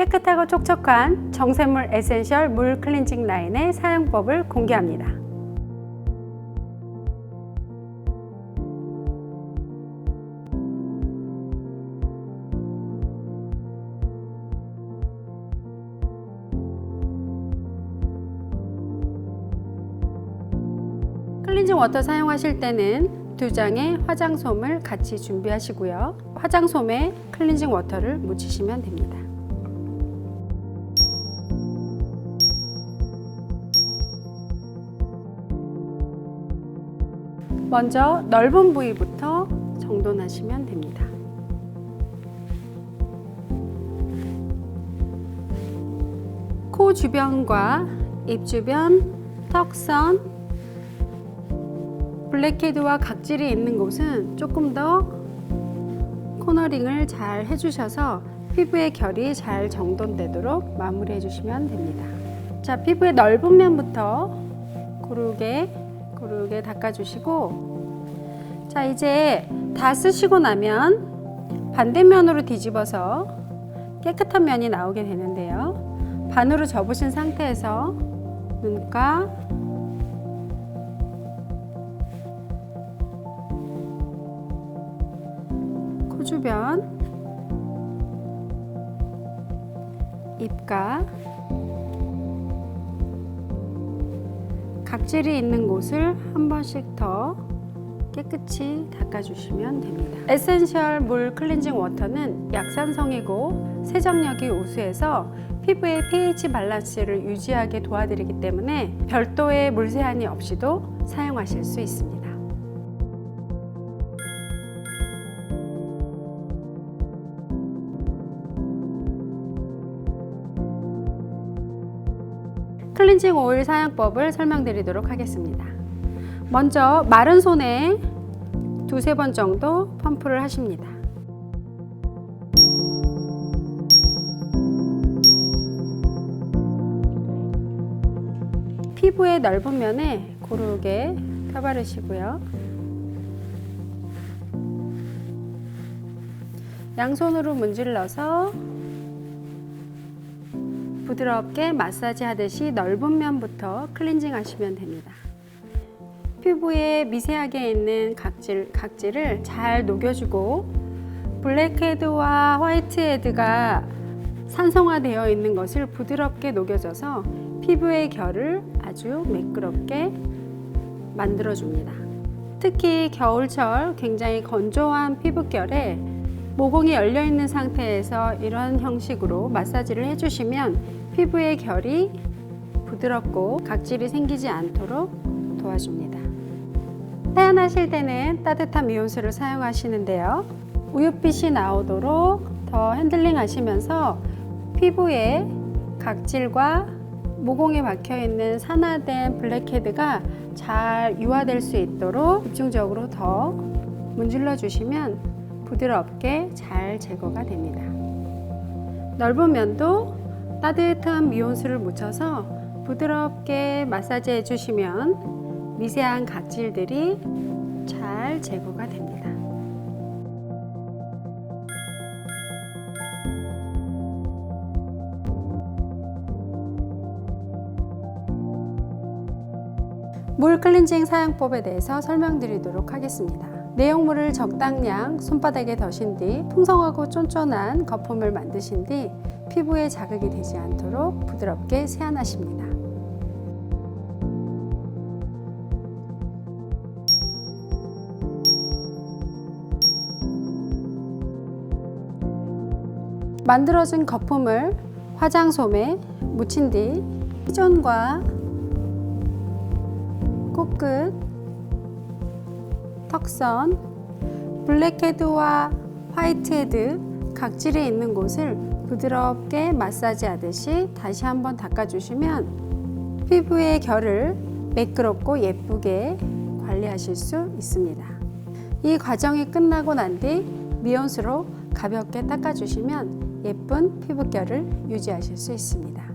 깨끗하고 촉촉한 정샘물 에센셜 물 클렌징 라인의 사용법을 공개합니다. 클렌징 워터 사용하실 때는 2장의 화장솜을 같이 준비하시고요. 화장솜에 클렌징 워터를 묻히시면 됩니다. 먼저 넓은 부위부터 정돈하시면 됩니다. 코 주변과 입 주변, 턱선, 블랙헤드와 각질이 있는 곳은 조금 더 코너링을 잘 해주셔서 피부의 결이 잘 정돈되도록 마무리해 주시면 됩니다. 자, 피부의 넓은 면부터 고르게 닦아주시고, 자, 이제 다 쓰시고 나면 반대면으로 뒤집어서 깨끗한 면이 나오게 되는데요. 반으로 접으신 상태에서 눈가, 코 주변, 입가, 각질이 있는 곳을 한 번씩 더 깨끗이 닦아주시면 됩니다. 에센셜 물 클렌징 워터는 약산성이고 세정력이 우수해서 피부의 pH 밸런스를 유지하게 도와드리기 때문에 별도의 물 세안이 없이도 사용하실 수 있습니다. 클렌징 오일 사용법을 설명드리도록 하겠습니다. 먼저 마른 손에 2-3번 정도 펌프를 하십니다. 피부의 넓은 면에 고르게 펴바르시고요. 양손으로 문질러서 부드럽게 마사지 하듯이 넓은 면부터 클렌징 하시면 됩니다. 피부에 미세하게 있는 각질을 잘 녹여주고, 블랙헤드와 화이트헤드가 산성화되어 있는 것을 부드럽게 녹여줘서 피부의 결을 아주 매끄럽게 만들어줍니다. 특히 겨울철 굉장히 건조한 피부결에 모공이 열려 있는 상태에서 이런 형식으로 마사지를 해주시면 피부의 결이 부드럽고 각질이 생기지 않도록 도와줍니다. 세안하실 때는 따뜻한 미온수를 사용하시는데요. 우윳빛이 나오도록 더 핸들링 하시면서 피부에 각질과 모공에 박혀있는 산화된 블랙헤드가 잘 유화될 수 있도록 집중적으로 더 문질러 주시면 부드럽게 잘 제거가 됩니다. 넓은 면도 따뜻한 미온수를 묻혀서 부드럽게 마사지 해주시면 미세한 각질들이 잘 제거가 됩니다. 물 클렌징 사용법에 대해서 설명드리도록 하겠습니다. 내용물을 적당량 손바닥에 더신 뒤 풍성하고 쫀쫀한 거품을 만드신 뒤 피부에 자극이 되지 않도록 부드럽게 세안하십니다. 만들어진 거품을 화장솜에 묻힌 뒤 T존과 코끝, 턱선, 블랙헤드와 화이트헤드, 각질이 있는 곳을 부드럽게 마사지 하듯이 다시 한번 닦아주시면 피부의 결을 매끄럽고 예쁘게 관리하실 수 있습니다. 이 과정이 끝나고 난 뒤 미온수로 가볍게 닦아주시면 예쁜 피부결을 유지하실 수 있습니다.